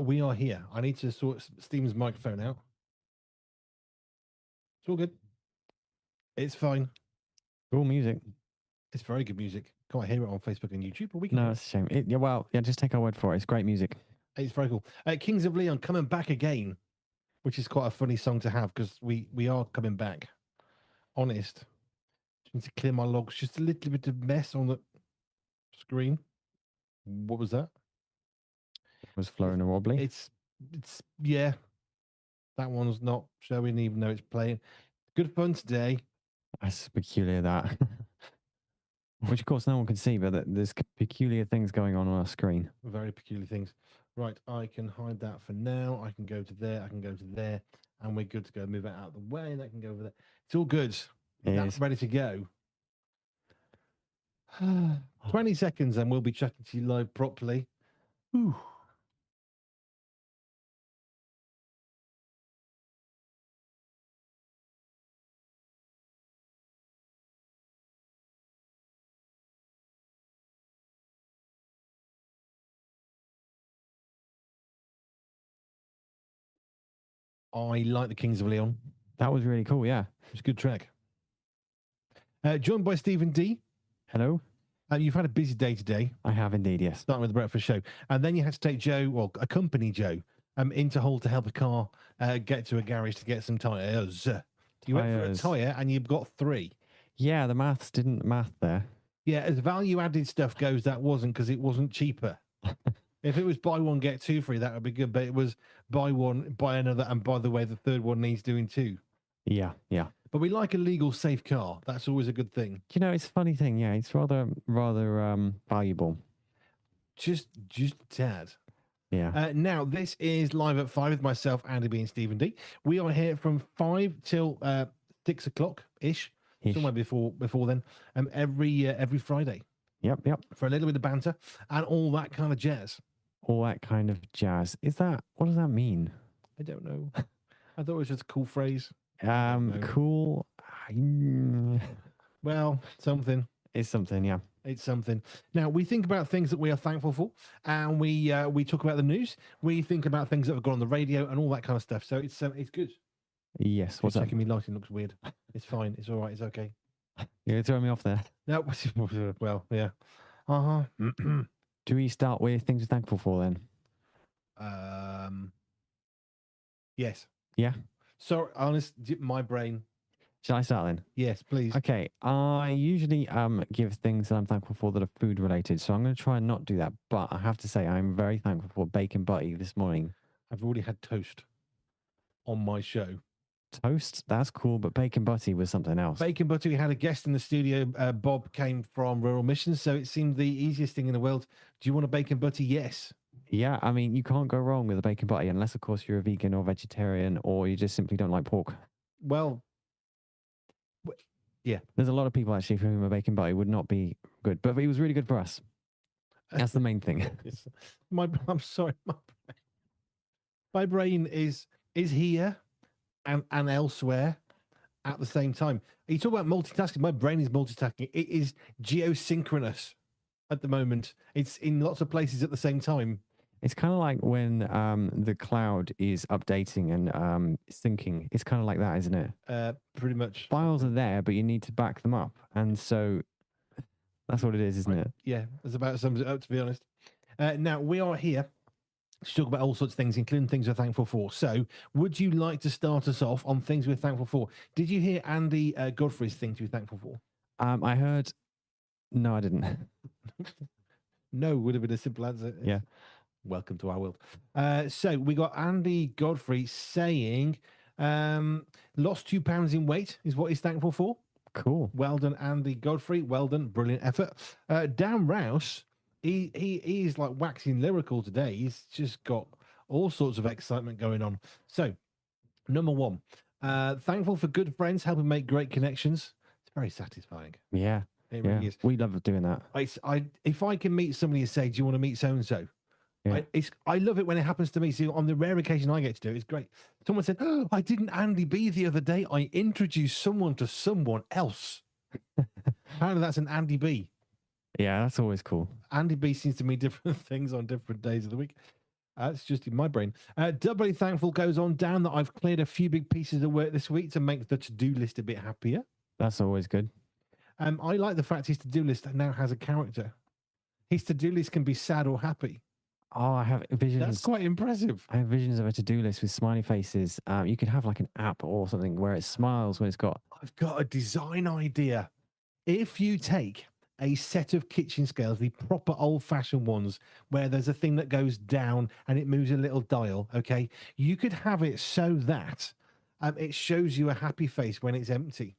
We are here. I need to sort Steven's microphone out. It's all good. It's fine. Cool music. It's very good music. Can't hear it on Facebook and YouTube, but we can. No, it's a shame. Just take our word for it. It's great music. It's very cool. Kings of Leon coming back again, which is quite a funny song to have because we are coming back. Honest. Just need to clear my logs. Just a little bit of mess on the screen. What was that? It was flowing and wobbly. It's yeah. That one's not showing even though it's playing. Good fun today. That's peculiar, that. Which, of course, no one can see, but there's peculiar things going on our screen. Very peculiar things. Right, I can hide that for now. I can go to there. I can go to there. And we're good to go. Move that out of the way. That can go over there. It's all good. That's ready to go. 20 seconds and we'll be chatting to you live properly. Ooh. I like the Kings of Leon. That was really cool, yeah. It's a good track. Joined by Stephen D. Hello. You've had a busy day today. I have indeed, yes. Starting with the breakfast show. And then you had to take Joe, or accompany Joe, into Hull to help a car get to a garage to get some tyres. You went for a tyre and you've got 3. Yeah, the maths didn't math there. Yeah, as value-added stuff goes, that wasn't, because it wasn't cheaper. If it was buy one, get 2 free, that would be good. But it was buy one, buy another, and by the way, the third one needs doing too. Yeah. But we like a legal, safe car. That's always a good thing. You know, it's a funny thing. Yeah, it's rather valuable. Just a tad. Yeah. Now, this is Live at 5 with myself, Andy B and Stephen D. We are here from 5 till 6 o'clock-ish, somewhere before then, every Friday. Yep. For a little bit of banter and all that kind of jazz. All that kind of jazz. What does that mean? I don't know. I thought it was just a cool phrase. Cool. Well, something. It's something, yeah. It's something. Now, we think about things that we are thankful for, and we talk about the news. We think about things that have gone on the radio and all that kind of stuff. So it's good. Yes. What's that? Checking me lighting looks weird. It's fine. It's all right. It's okay. You're throwing me off there. No, well, yeah. Do we start with things we're thankful for then? Yes. Yeah. Sorry, honest, my brain. Shall I start then? Yes, please. Okay. I usually give things that I'm thankful for that are food related, so I'm going to try and not do that. But I have to say, I'm very thankful for bacon butty this morning. I've already had toast on my show. Toast? That's cool, but bacon butty was something else. Bacon butty, we had a guest in the studio. Bob came from Rural Missions, so it seemed the easiest thing in the world. Do you want a bacon butty? Yes. Yeah, I mean, you can't go wrong with a bacon butty unless, of course, you're a vegan or vegetarian or you just simply don't like pork. Well, yeah. There's a lot of people, actually, for whom a bacon butty would not be good, but it was really good for us. That's the main thing. I'm sorry. My brain is here and elsewhere at the same time. You talk about multitasking. My brain is multitasking. It is geosynchronous at the moment. It's in lots of places at the same time. It's kind of like when the cloud is updating and syncing. It's kind of like that, isn't it? Pretty much. Files are there, but you need to back them up. And so that's what it is, isn't it? Yeah, that's about sums it up, to be honest. Now, we are here to talk about all sorts of things, including things we're thankful for. So, would you like to start us off on things we're thankful for? Did you hear Andy Godfrey's things to be thankful for? I heard... No, I didn't. No would have been a simple answer. Yeah. Welcome to our world. So, we got Andy Godfrey saying lost 2 pounds in weight is what he's thankful for. Cool. Well done, Andy Godfrey. Well done. Brilliant effort. Dan Rouse... He's like waxing lyrical today. He's just got all sorts of excitement going on. So, number 1, thankful for good friends helping make great connections. It's very satisfying. Yeah, it really is. We love doing that. If I can meet somebody and say, "Do you want to meet so and so?" I love it when it happens to me. So on the rare occasion I get to do it, it's great. Someone said, "Oh, I didn't Andy B the other day. I introduced someone to someone else." Apparently, that's an Andy B. Yeah, that's always cool. Andy B seems to mean different things on different days of the week. That's just in my brain. Doubly thankful goes on down that I've cleared a few big pieces of work this week to make the to-do list a bit happier. That's always good. I like the fact his to-do list now has a character. His to-do list can be sad or happy. Oh, I have visions. That's quite impressive. I have visions of a to-do list with smiley faces. You could have like an app or something where it smiles when it's got. I've got a design idea. If you take a set of kitchen scales, the proper old-fashioned ones, where there's a thing that goes down and it moves a little dial, okay, you could have it so that it shows you a happy face when it's empty.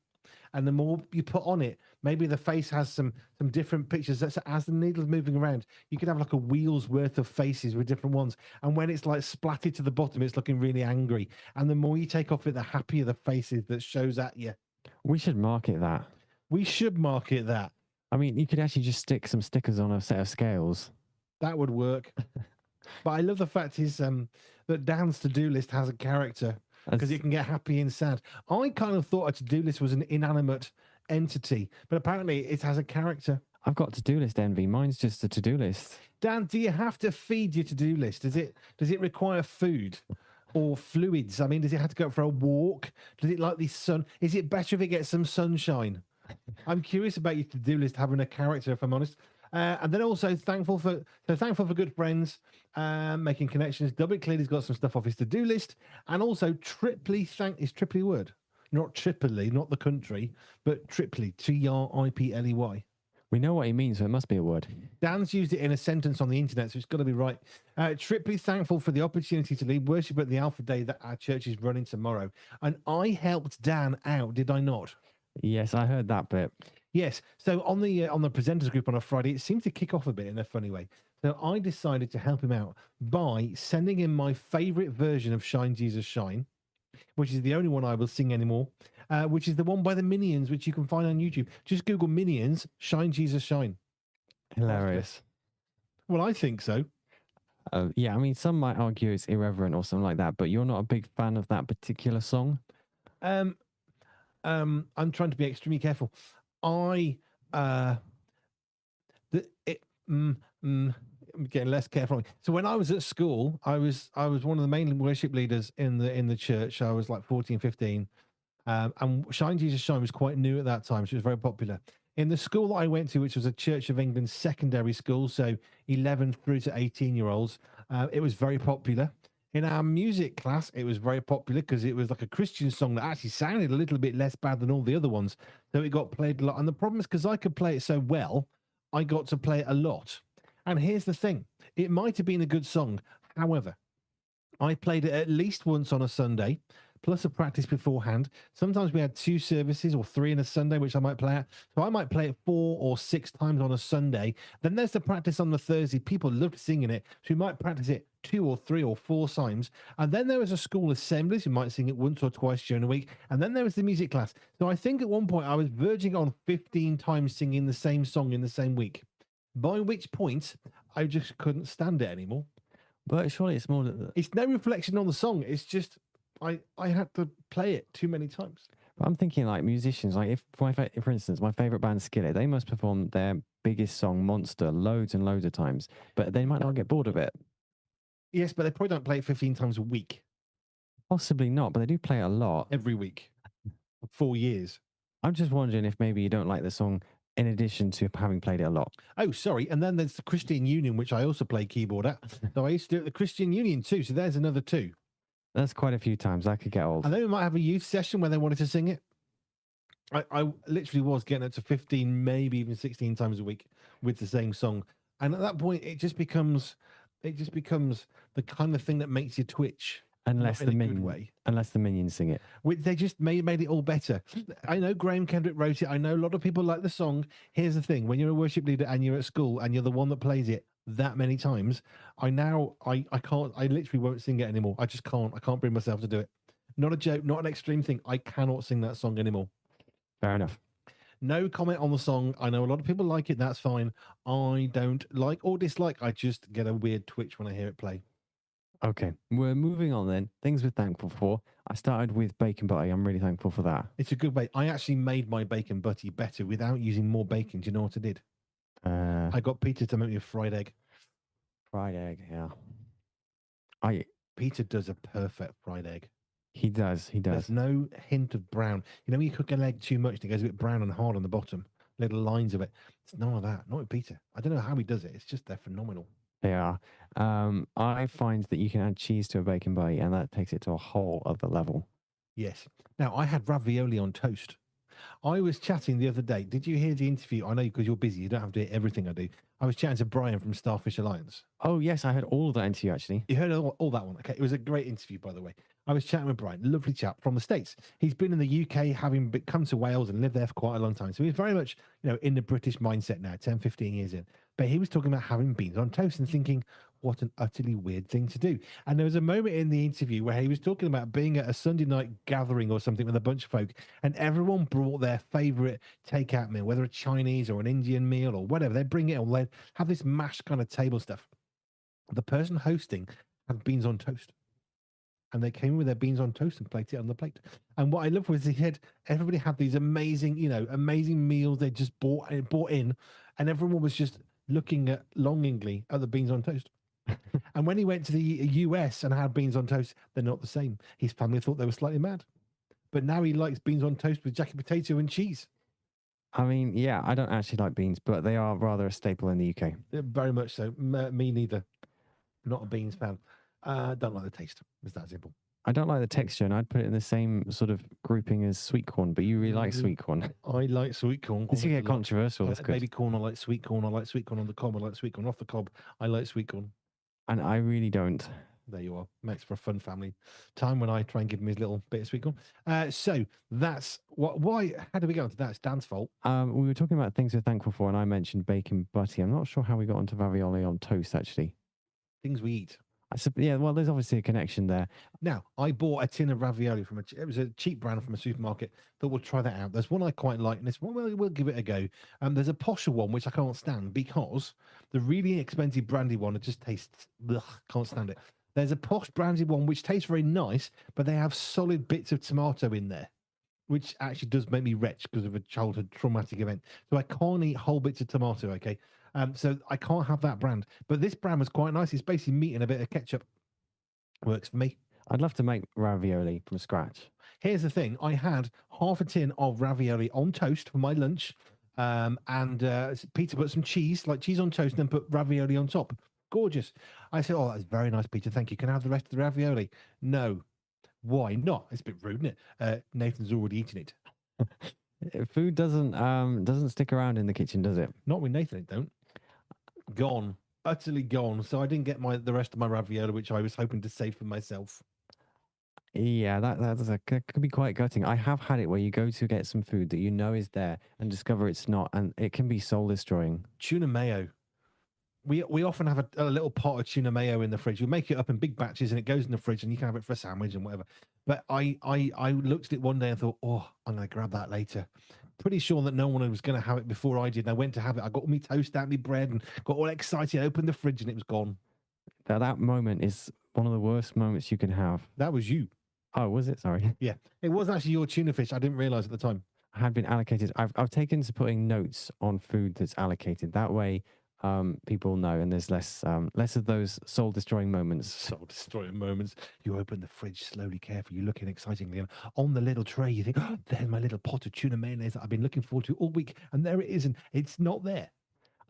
And the more you put on it, maybe the face has some different pictures. That's as the needle's moving around, you could have like a wheel's worth of faces with different ones. And when it's like splatted to the bottom, it's looking really angry. And the more you take off it, the happier the faces that shows at you. We should market that. We should market that. I mean, you could actually just stick some stickers on a set of scales. That would work. But I love the fact is that Dan's to-do list has a character. Because you can get happy and sad. I kind of thought a to-do list was an inanimate entity, but apparently it has a character. I've got to-do list envy. Mine's just a to-do list. Dan, do you have to feed your to-do list? Does it require food or fluids? I mean, does it have to go for a walk? Does it like the sun? Is it better if it gets some sunshine? I'm curious about your to-do list having a character, if I'm honest. And then also thankful for good friends, making connections. Double clearly's got some stuff off his to-do list, and also triply is triply word, not Tripoli, not the country, but triply, Tripley. We know what he means, so it must be a word. Dan's used it in a sentence on the internet, so it's got to be right. Triply thankful for the opportunity to lead worship at the Alpha Day that our church is running tomorrow, and I helped Dan out, did I not? Yes, I heard that bit. Yes. So on the presenters group on a Friday, it seemed to kick off a bit in a funny way. So I decided to help him out by sending him my favorite version of Shine Jesus Shine, which is the only one I will sing anymore, which is the one by the Minions, which you can find on YouTube. Just Google Minions, Shine Jesus Shine. Hilarious. Well, I think so. Yeah, I mean, some might argue it's irreverent or something like that, but you're not a big fan of that particular song? I'm trying to be extremely careful. I'm getting less careful. So when I was at school, I was one of the main worship leaders in the church. I was like 14, 15. And Shine Jesus Shine was quite new at that time. So it was very popular. In the school that I went to, which was a Church of England secondary school, so 11 through to 18-year-olds, it was very popular. In our music class, it was very popular because it was like a Christian song that actually sounded a little bit less bad than all the other ones. So it got played a lot. And the problem is because I could play it so well, I got to play it a lot. And here's the thing. It might have been a good song. However, I played it at least once on a Sunday, plus a practice beforehand. Sometimes we had 2 services or 3 in a Sunday, which I might play at. So I might play it 4 or 6 times on a Sunday. Then there's the practice on the Thursday. People loved singing it. So we might practice it 2 or 3 or 4 times. And then there was a school assembly. So you might sing it once or twice during the week. And then there was the music class. So I think at one point I was verging on 15 times singing the same song in the same week. By which point I just couldn't stand it anymore. But surely it's more... It's no reflection on the song. It's just... I had to play it too many times. But I'm thinking like musicians, like if for instance, my favorite band Skillet, they must perform their biggest song Monster loads and loads of times, but they might not get bored of it. Yes, but they probably don't play it 15 times a week. Possibly not, but they do play it a lot. Every week. For 4 years. I'm just wondering if maybe you don't like the song in addition to having played it a lot. Oh, sorry. And then there's the Christian Union, which I also play keyboard at. So I used to do it at the Christian Union too. So there's another 2. That's quite a few times. That could get old. And then we might have a youth session where they wanted to sing it. I literally was getting up to 15, maybe even 16 times a week with the same song. And at that point, it just becomes the kind of thing that makes you twitch. Unless the Minions sing it. They just made it all better. I know Graham Kendrick wrote it. I know a lot of people like the song. Here's the thing. When you're a worship leader and you're at school and you're the one that plays it that many times, I literally won't sing it anymore. I just can't. I can't bring myself to do it. Not a joke, not an extreme thing. I cannot sing that song anymore. Fair enough. No comment on the song. I know a lot of people like it. That's fine. I don't like or dislike. I just get a weird twitch when I hear it play. Okay, we're moving on then. Things we're thankful for. I started with bacon butty. I'm really thankful for that. It's a good way. I actually made my bacon butty better without using more bacon. Do you know what I did? I got Peter to make me a fried egg. Fried egg, yeah. Peter does a perfect fried egg. He does. There's no hint of brown. You know, when you cook an egg too much, it goes a bit brown and hard on the bottom. Little lines of it. It's none of that. Not with Peter. I don't know how he does it. It's just they're phenomenal. They are. I find that you can add cheese to a bacon bite, and that takes it to a whole other level. Yes. Now, I had ravioli on toast. I was chatting the other day. Did you hear the interview? I know because you're busy. You don't have to hear everything I do. I was chatting to Brian from Starfish Alliance. Oh, yes. I heard all of that interview, actually. You heard all that one. Okay. It was a great interview, by the way. I was chatting with Brian, lovely chap from the States. He's been in the UK, having come to Wales and lived there for quite a long time. So he's very much, in the British mindset now, 10, 15 years in. But he was talking about having beans on toast and thinking, what an utterly weird thing to do. And there was a moment in the interview where he was talking about being at a Sunday night gathering or something with a bunch of folk, and everyone brought their favorite takeout meal, whether a Chinese or an Indian meal or whatever. They'd bring it or they'd have this mashed kind of table stuff. The person hosting had beans on toast. And they came with their beans on toast and plated it on the plate. And what I loved was he said everybody had these amazing, amazing meals they just bought in, and everyone was just looking longingly at the beans on toast. And when he went to the US and had beans on toast, they're not the same. His family thought they were slightly mad. But now he likes beans on toast with jacket potato and cheese. I mean, yeah, I don't actually like beans, but they are rather a staple in the UK. Very much so. Me neither. Not a beans fan. Don't like the taste. It's that simple. I don't like the texture, and I'd put it in the same sort of grouping as sweet corn, but you really like sweet corn. I like sweet corn. This could get controversial. That's good. Baby corn, I like sweet corn. I like sweet corn on the cob. I like sweet corn off the cob. I like sweet corn. And I really don't. There you are. Makes for a fun family time when I try and give him his little bit of sweet corn. So that's why. How did we get onto that? It's Dan's fault. We were talking about things we're thankful for, and I mentioned bacon butty. I'm not sure how we got onto ravioli on toast, actually. Things we eat. Yeah, well, there's obviously a connection there. Now, I bought a tin of ravioli it was a cheap brand from a supermarket. Thought we'll try that out. There's one I quite like, and this one, we'll give it a go. There's a posher one, which I can't stand because the really expensive brandy one, it just tastes, can't stand it. There's a posh brandy one, which tastes very nice, but they have solid bits of tomato in there, which actually does make me retch because of a childhood traumatic event. So I can't eat whole bits of tomato, okay? So I can't have that brand. But this brand was quite nice. It's basically meat and a bit of ketchup. Works for me. I'd love to make ravioli from scratch. Here's the thing. I had half a tin of ravioli on toast for my lunch. And Peter put some cheese, like cheese on toast, and then put ravioli on top. Gorgeous. I said, oh, that's very nice, Peter. Thank you. Can I have the rest of the ravioli? No. Why not? It's a bit rude, isn't it? Nathan's already eaten it. Food doesn't stick around in the kitchen, does it? Not with Nathan, it don't. Gone. Utterly gone. So I didn't get the rest of my ravioli, which I was hoping to save for myself. Yeah, that could be quite gutting. I have had it where you go to get some food that you know is there and discover it's not, and it can be soul destroying. Tuna mayo. We often have a little pot of tuna mayo in the fridge. We make it up in big batches and it goes in the fridge and you can have it for a sandwich and whatever. But I looked at it one day and thought, oh, I'm going to grab that later. Pretty sure that no one was going to have it before I did. And I went to have it. I got all my toast out, my bread, and got all excited. I opened the fridge and it was gone. That moment is one of the worst moments you can have. That was you. Oh, was it? Sorry. Yeah. It was actually your tuna fish. I didn't realize at the time. I had been allocated. I've taken to putting notes on food that's allocated. That way, people know, and there's less of those soul-destroying moments. Soul-destroying moments. You open the fridge slowly, carefully, you looking excitingly, and on the little tray, you think, oh, there's my little pot of tuna mayonnaise that I've been looking forward to all week, and there it is, and it's not there.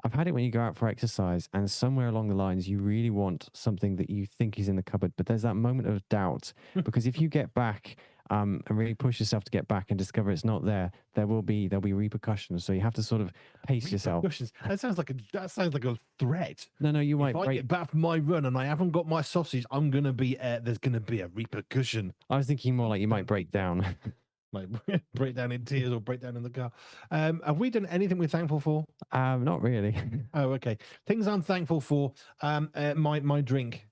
I've had it when you go out for exercise, and somewhere along the lines, you really want something that you think is in the cupboard, but there's that moment of doubt, because if you get back and really push yourself to get back and discover it's not there, there'll be repercussions. So you have to sort of pace yourself. That sounds like a threat. No, you might. If I get back from my run and I haven't got my sausage, there's gonna be a repercussion. I was thinking more like you might break down. Like break down in tears or break down in the car. Have we done anything we're thankful for? Not really. Oh, okay. Things I'm thankful for. My drink.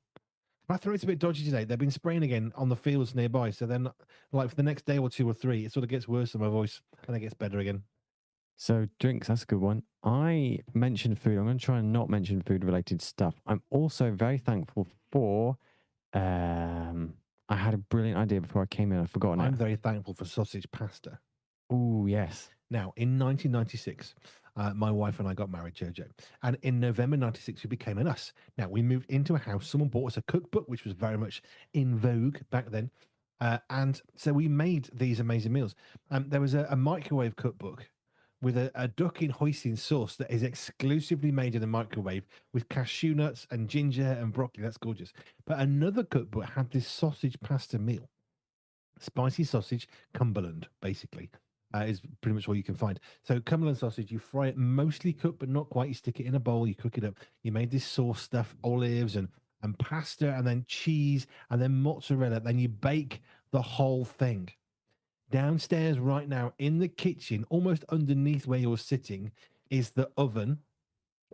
My throat's a bit dodgy today. They've been spraying again on the fields nearby. So then, like for the next day or two or three, it sort of gets worse in my voice and it gets better again. So drinks, that's a good one. I mentioned food. I'm going to try and not mention food-related stuff. I'm also very thankful for. I had a brilliant idea before I came in. I've forgotten it. I'm very thankful for sausage pasta. Oh, yes. Now, in 1996, my wife and I got married, Jojo. And in November 96, we became an us. Now, we moved into a house. Someone bought us a cookbook, which was very much in vogue back then. And so we made these amazing meals. There was a microwave cookbook with a duck in hoisin sauce that is exclusively made in the microwave with cashew nuts and ginger and broccoli. That's gorgeous. But another cookbook had this sausage pasta meal. Spicy sausage, Cumberland, basically, is pretty much all you can find. So Cumberland sausage, you fry it mostly cooked, but not quite. You stick it in a bowl, you cook it up. You made this sauce stuff, olives and pasta, and then cheese, and then mozzarella. Then you bake the whole thing. Downstairs right now in the kitchen, almost underneath where you're sitting, is the oven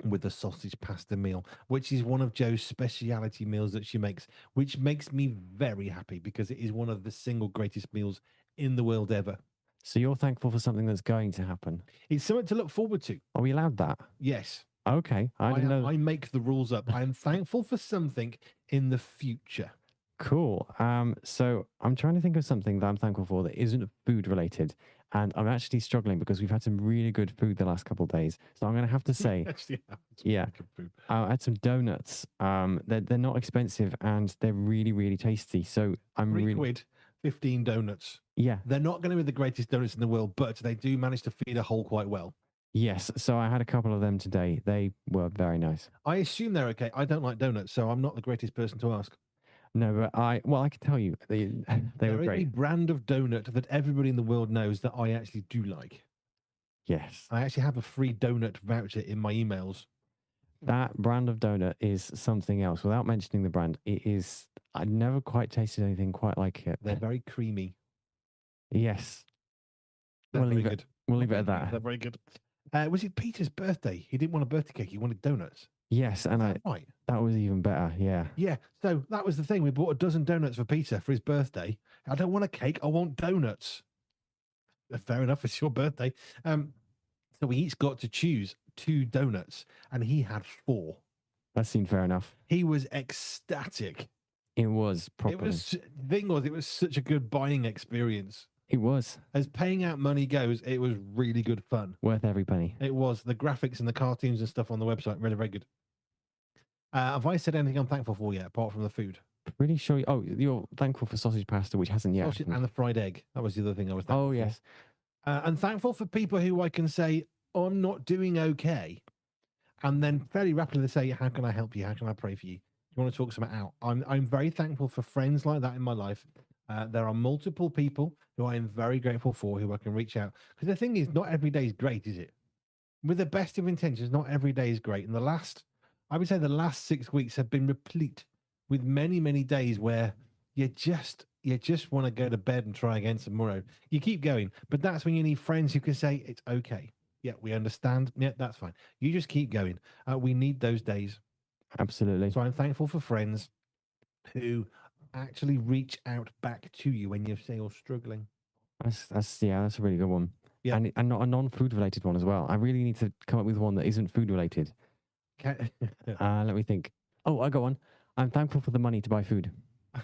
with the sausage pasta meal, which is one of Joe's speciality meals that she makes, which makes me very happy because it is one of the single greatest meals in the world ever. So you're thankful for something that's going to happen. It's something to look forward to. Are we allowed that? Yes. Okay. I didn't know. I make the rules up. I am thankful for something in the future. Cool. So I'm trying to think of something that I'm thankful for that isn't food related. And I'm actually struggling because we've had some really good food the last couple of days. So I'm going to have to say, Actually, yeah, I had some donuts. They're not expensive and they're really, really tasty. So I'm really £3, 15 donuts. Yeah. They're not going to be the greatest donuts in the world, but they do manage to feed a hole quite well. Yes. So I had a couple of them today. They were very nice. I assume they're okay. I don't like donuts, so I'm not the greatest person to ask. No, but I can tell you they were great. There is a brand of donut that everybody in the world knows that I actually do like. Yes. I actually have a free donut voucher in my emails. That brand of donut is something else. Without mentioning the brand, it is. I've never quite tasted anything quite like it. They're very creamy. Yes. They're We'll very leave good. We'll leave it at that. They're very good. Was it Peter's birthday? He didn't want a birthday cake. He wanted donuts. Yes, and right. That was even better. Yeah. Yeah. So that was the thing. We bought a dozen donuts for Peter for his birthday. I don't want a cake. I want donuts. Fair enough. It's your birthday. So we each got to choose 2 donuts, and he had 4. That seemed fair enough. He was ecstatic. It was properly. It was such a good buying experience. It was. As paying out money goes, it was really good fun. Worth every penny. It was. The graphics and the cartoons and stuff on the website, really, very good. Have I said anything I'm thankful for yet, apart from the food? Pretty sure. You're thankful for sausage pasta, which hasn't yet. Sausage and the fried egg. That was the other thing I was thankful for. Oh, yes. And thankful for people who I can say, oh, I'm not doing okay. And then fairly rapidly say, how can I help you? How can I pray for you? You want to talk something out? I'm very thankful for friends like that in my life. There are multiple people who I am very grateful for who I can reach out. Because the thing is, not every day is great, is it? With the best of intentions, not every day is great. And I would say the last 6 weeks have been replete with many, many days where you just want to go to bed and try again tomorrow. You keep going, but that's when you need friends who can say, it's okay. Yeah, we understand. Yeah, that's fine. You just keep going. We need those days. Absolutely. So I'm thankful for friends who actually reach out back to you when you say you're struggling. That's a really good one. Yeah. And not a non-food related one as well. I really need to come up with one that isn't food related. Let me think. Oh, I got one. I'm thankful for the money to buy food. I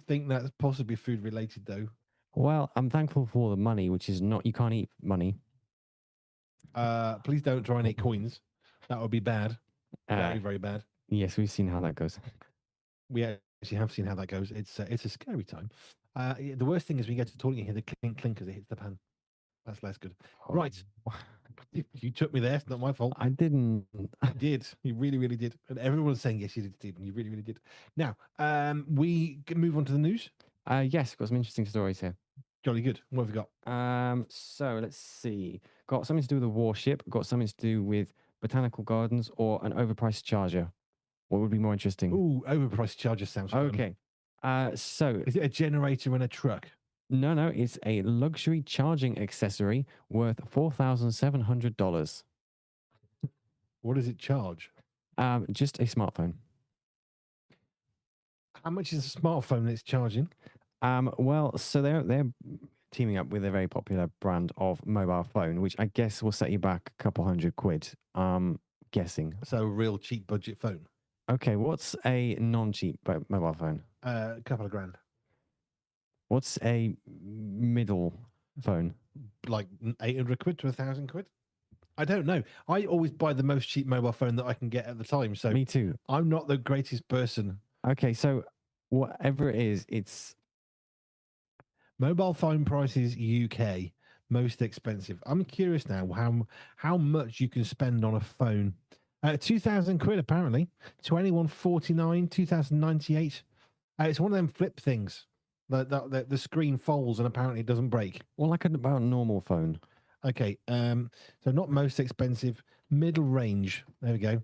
think that's possibly food related though. Well, I'm thankful for the money, which is not, you can't eat money. Please don't try and eat coins. That would be bad. Very, very bad. Yes, we've seen how that goes. We actually have seen how that goes. It's a scary time. The worst thing is when you get to the toilet, you hear the clink clink as it hits the pan. That's less good. Oh. Right. You took me there. It's not my fault. I didn't. You did. You really, really did. And everyone was saying, yes, you did, Stephen. You really, really did. Now, we can move on to the news. Yes, got some interesting stories here. Jolly good. What have we got? So let's see. Got something to do with a warship. Got something to do with botanical gardens or an overpriced charger. What would be more interesting? Ooh, overpriced charger sounds fun. Okay. So is it a generator and a truck? No, it's a luxury charging accessory worth $4,700. What does it charge? Just a smartphone. How much is a smartphone that's charging? Well, so they're teaming up with a very popular brand of mobile phone, which I guess will set you back a couple £100. Guessing. So a real cheap budget phone. Okay, what's a non-cheap mobile phone? A couple of grand. What's a middle phone? Like 800 quid to 1,000 quid. I don't know. I always buy the most cheap mobile phone that I can get at the time. So Me too. I'm not the greatest person. Okay, so whatever it is, it's Mobile phone prices UK most expensive. I'm curious now how much you can spend on a phone. 2,000 quid apparently. 2149, 2098. It's one of them flip things. The screen folds and apparently it doesn't break. well like about a normal phone. Okay, so not most expensive, middle range. There we go.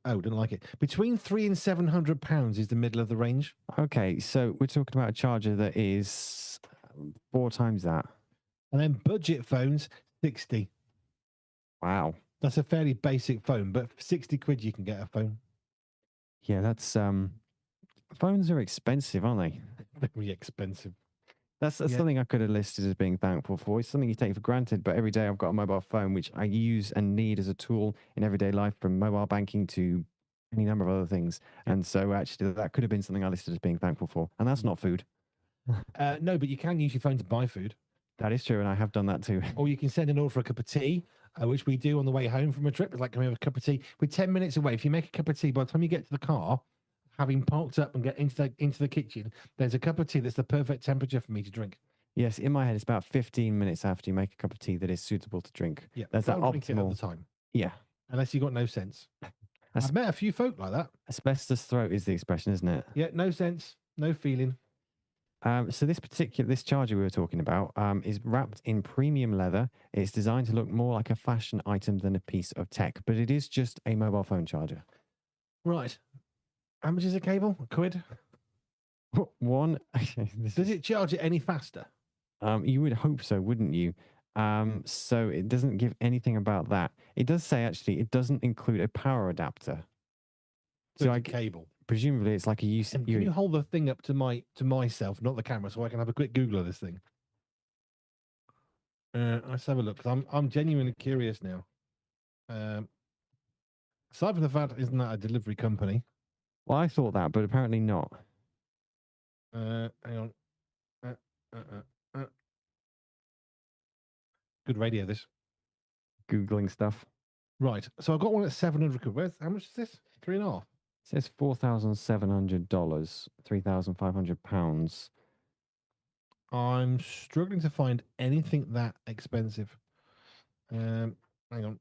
Oh, didn't like it. Between £300 and £700 is the middle of the range. Okay, so we're talking about a charger that is 4 times that. And then budget phones, 60. Wow. That's a fairly basic phone, but for 60 quid you can get a phone. Yeah, that's phones are expensive, aren't they? Very expensive. That's Yeah. something I could have listed as being thankful for. It's something you take for granted, but every day I've got a mobile phone which I use and need as a tool in everyday life, from mobile banking to any number of other things. And so actually that could have been something I listed as being thankful for. And that's not food. No, but you can use your phone to buy food. That is true, and I have done that too. Or you can send an order for a cup of tea, which we do on the way home from a trip. It's like coming with a cup of tea. We're 10 minutes away. If you make a cup of tea, by the time you get to the car, having parked up and get into the kitchen, there's a cup of tea that's the perfect temperature for me to drink. Yes, in my head, it's about 15 minutes after you make a cup of tea that is suitable to drink. Yeah, That's that can't drink it at optimal. the time. Yeah. Unless you've got no sense. As- I've met a few folk like that. Asbestos throat is the expression, isn't it? Yeah, no sense, no feeling. So this charger we were talking about is wrapped in premium leather. It's designed to look more like a fashion item than a piece of tech, but it is just a mobile phone charger. Right. How much is a cable? A quid? One. Does it charge it any faster? You would hope so, wouldn't you? So it doesn't give anything about that. It does say actually it doesn't include a power adapter. So it's a cable. Presumably it's like a Can you hold the thing up to myself, not the camera, so I can have a quick Google of this thing? Let's have a look. 'Cause I'm genuinely curious now. Aside from the fact, isn't that a delivery company? Well, I thought that, but apparently not. Hang on. Good radio, this. Googling stuff. Right. So I got one at 700 quid. How much is this? 3.5. It says $4,700, £3,500. I'm struggling to find anything that expensive. Hang on.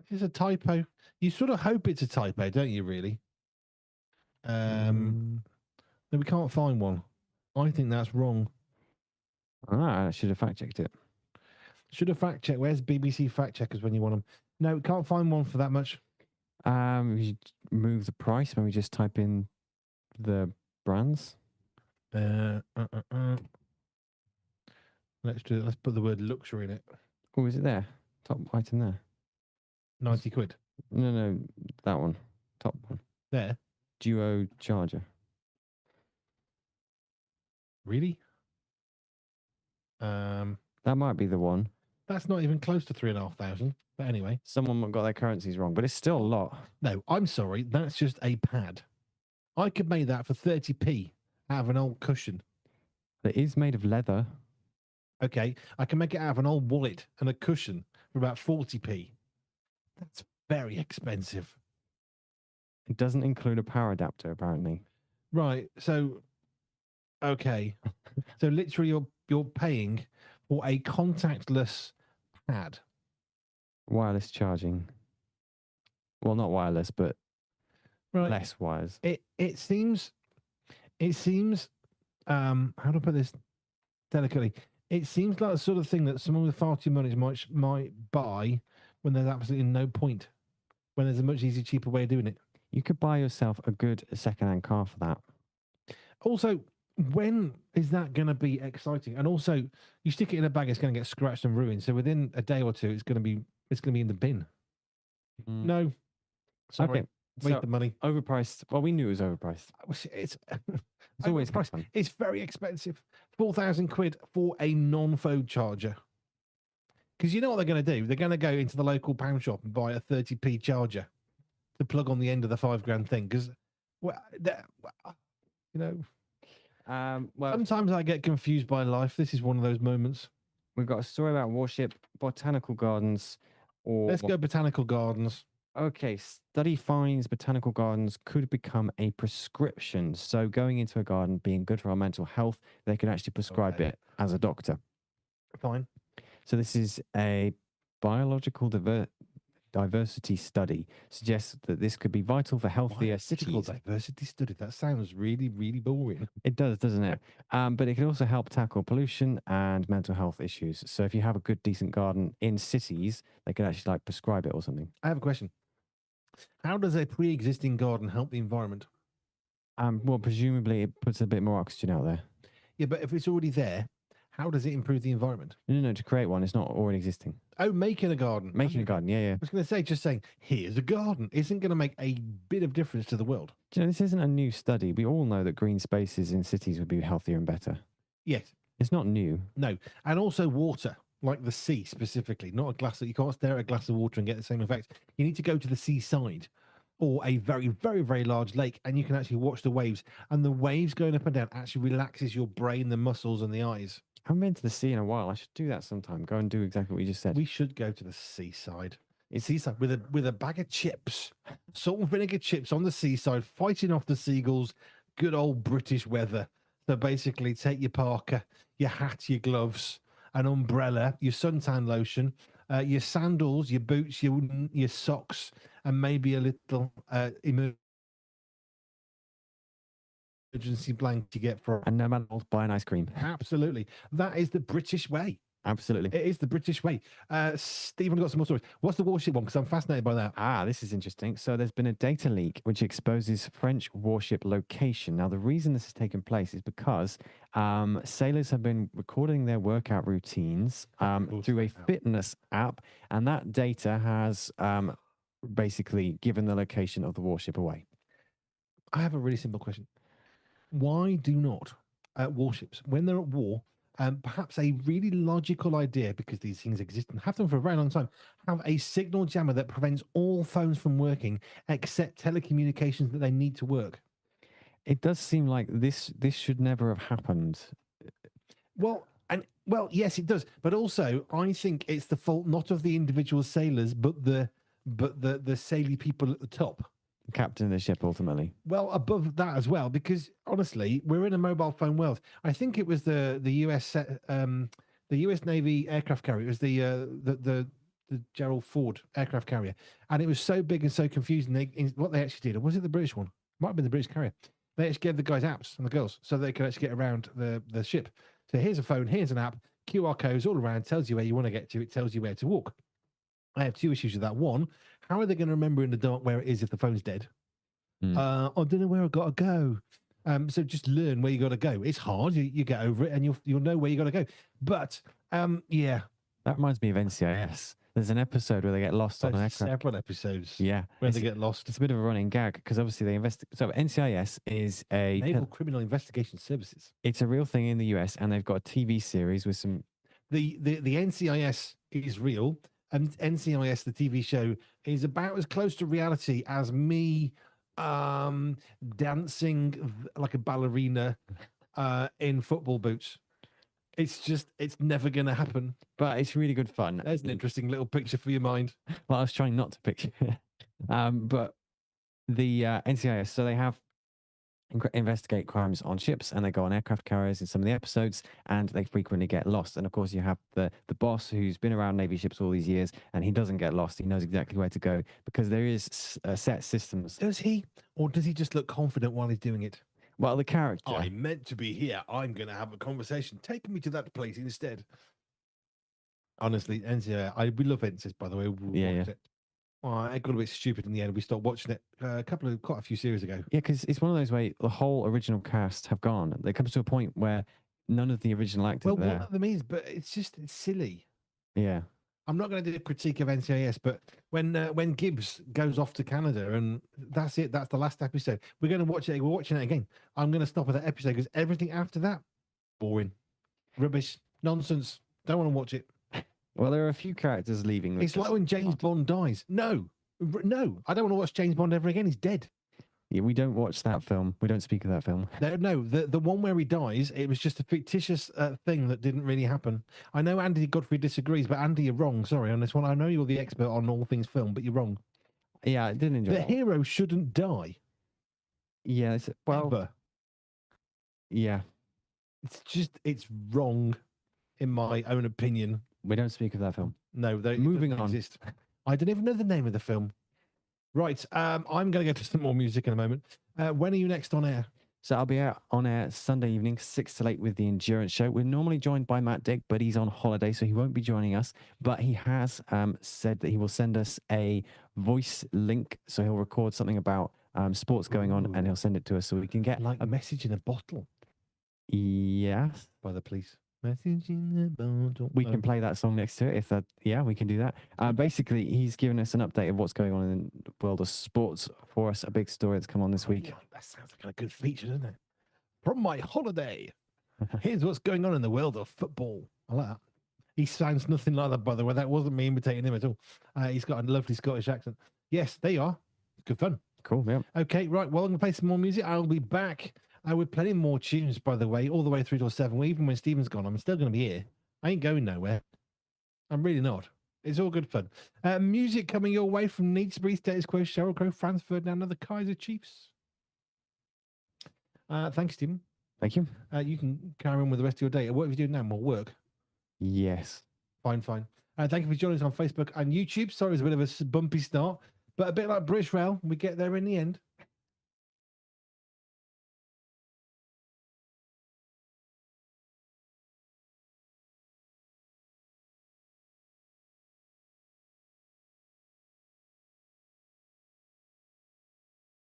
It's a typo. You sort of hope it's a typo, don't you, really? No, we can't find one. I think that's wrong. I should have fact checked it. Should have fact checked. Where's BBC fact checkers when you want them? No, we can't find one for that much. We should move the price when we just type in the brands. Let's do it. Let's put the word luxury in it. Oh, is it there? Top item there. 90 quid. No, that one. Top one. There. Duo charger. Really? That might be the one. That's not even close to 3,500. But anyway. Someone got their currencies wrong, but it's still a lot. No, I'm sorry. That's just a pad. I could make that for 30p out of an old cushion. It is made of leather. Okay. I can make it out of an old wallet and a cushion for about 40p. That's very expensive. It doesn't include a power adapter, apparently. Right. So, okay. So literally you're paying for a contactless pad. Wireless charging. Well, not wireless, but less wires. It seems how do I put this delicately? It seems like the sort of thing that someone with far too much might buy when there's absolutely no point. When there's a much easier, cheaper way of doing it. You could buy yourself a good second-hand car for that. Also, when is that going to be exciting? And also, you stick it in a bag, it's going to get scratched and ruined. So within a day or two, it's going to be in the bin. No, sorry, Okay, waste the money. Overpriced. Well, we knew it was overpriced. It's It's always overpriced. fun. It's very expensive. 4,000 quid for a non-phone charger. Because you know what they're going to do? They're going to go into the local pound shop and buy a 30p charger to plug on the end of the £5,000 thing. Because Well, you know, Well, sometimes I get confused by life. This is one of those moments. we've got a story about Warship Botanical Gardens, or Let's go botanical gardens. okay, study finds botanical gardens could become a prescription. So going into a garden being good for our mental health, they can actually prescribe Okay. it as a doctor. Fine. So this is a biological diversity study suggests that this could be vital for healthier Biological cities. diversity study. That sounds really, really boring. It does, doesn't it? But it can also help tackle pollution and mental health issues. So if you have a good, decent garden in cities, they can actually like prescribe it or something. I have a question. How does a pre-existing garden help the environment? Well, presumably it puts a bit more oxygen out there. Yeah, but if it's already there, how does it improve the environment? No, to create one, it's not already existing. Oh, making a garden. Making a garden, yeah. I was going to say, just saying, here's a garden isn't going to make a bit of difference to the world. Do you know, this isn't a new study. We all know that green spaces in cities would be healthier and better. Yes. It's not new. No. And also water, like the sea specifically, not a glass. You can't stare at a glass of water and get the same effect. You need to go to the seaside or a very, very, very large lake, and you can actually watch the waves. And the waves going up and down actually relaxes your brain, the muscles, and the eyes. I haven't been to the sea in a while. I should do that sometime. Go and do exactly what you just said. We should go to the seaside. It's seaside with a bag of chips, salt and vinegar chips on the seaside, fighting off the seagulls. Good old British weather. So basically, take your parka, your hat, your gloves, an umbrella, your suntan lotion, your sandals, your boots, your socks, and maybe a little emergency blanket you get for. And no matter what, buy an ice cream. Absolutely, that is the British way. Absolutely. It is the British way. Stephen, I've got some more stories. What's the warship one? Because I'm fascinated by that. This is interesting. So there's been a data leak which exposes French warship location. Now, the reason this has taken place is because sailors have been recording their workout routines through a fitness app, and that data has basically given the location of the warship away. I have a really simple question. Why do not warships, when they're at war, perhaps a really logical idea, because these things exist and have done for a very long time, have a signal jammer that prevents all phones from working except telecommunications that they need to work? It does seem like this should never have happened. Well, yes, it does. But also, I think it's the fault not of the individual sailors, but the saily people at the top. Captain of the ship, ultimately. Well, above that as well, because honestly, we're in a mobile phone world. I think it was the US Navy aircraft carrier. It was the Gerald Ford aircraft carrier, and it was so big and so confusing. What they actually did, or was it the British one? Might have been the British carrier. They actually gave the guys apps and the girls so they could actually get around the ship. So here's a phone, here's an app, QR codes all around, tells you where you want to get to. It tells you where to walk. I have two issues with that. One, how are they going to remember in the dark where it is if the phone's dead? I don't know where I got to go. So just learn where you got to go. It's hard. You get over it, and you'll know where you got to go. But yeah, that reminds me of NCIS. There's an episode where they get lost on an aircraft. Several episodes. Yeah, where they get lost. It's a bit of a running gag because obviously they investigate. So NCIS is a Naval Criminal Investigation Services. It's a real thing in the US, and they've got a TV series with some. The NCIS is real, and NCIS, the TV show, is about as close to reality as me dancing like a ballerina in football boots. It's never going to happen. But it's really good fun. There's an interesting little picture for your mind. Well, I was trying not to picture it. But the NCIS, so they have investigate crimes on ships, and they go on aircraft carriers in some of the episodes, and they frequently get lost. And of course, you have the boss who's been around Navy ships all these years, and he doesn't get lost. He knows exactly where to go because there is set systems. Does he? Or does he just look confident while he's doing it? Well, the character. I meant to be here. I'm going to have a conversation. Take me to that place instead. Honestly, NCIS, we love NCIS, by the way. Yeah. Oh, it got a bit stupid in the end. We stopped watching it quite a few series ago. Yeah, because it's one of those where the whole original cast have gone. There comes to a point where none of the original actors are there. One of them is, but it's silly. Yeah. I'm not going to do a critique of NCIS, but when Gibbs goes off to Canada, and that's it, that's the last episode. We're going to watch it. We're watching it again. I'm going to stop at that episode because everything after that, boring, rubbish, nonsense. Don't want to watch it. Well, there are a few characters leaving. It's like when James Bond dies. No, I don't want to watch James Bond ever again. He's dead. Yeah, we don't watch that film. We don't speak of that film. No, the one where he dies, it was just a fictitious thing that didn't really happen. I know Andy Godfrey disagrees, but Andy, you're wrong. Sorry on this one. I know you're the expert on all things film, but you're wrong. Yeah, I didn't enjoy The it. hero shouldn't die. Yeah, well, Ever. yeah. It's wrong, in my own opinion. We don't speak of that film. No, Moving it doesn't on. exist. I don't even know the name of the film. Right, I'm going to go to some more music in a moment. When are you next on air? So I'll be out on air Sunday evening, 6 to 8 with the Endurance Show. We're normally joined by Matt Dick, but he's on holiday, so he won't be joining us. But he has said that he will send us a voice link. So he'll record something about sports going on, and he'll send it to us so we can get Like a message in a bottle. Yes. By the police. Message in a bottle. We can play that song next to it if that. Yeah, we can do that. Basically, he's given us an update of what's going on in the world of sports for us. A big story that's come on this week. Yeah, that sounds like a good feature, doesn't it? From my holiday, here's what's going on in the world of football. I like that. He sounds nothing like that, by the way. That wasn't me imitating him at all. He's got a lovely Scottish accent. Yes, there you are. Good fun. Cool. Yeah. Okay, right. Well, I'm going to play some more music. I'll be back with plenty more tunes, by the way, all the way through till 7. Even when Stephen's gone, I'm still going to be here. I ain't going nowhere. I'm really not. It's all good fun. Music coming your way from Neatsbury, Status Quo, Sheryl Crow, Franz Ferdinand, and the Kaiser Chiefs. Thanks, Stephen. Thank you. You can carry on with the rest of your day. What have you doing now? More work? Yes. Fine. Thank you for joining us on Facebook and YouTube. Sorry, it was a bit of a bumpy start, but a bit like British Rail, we get there in the end.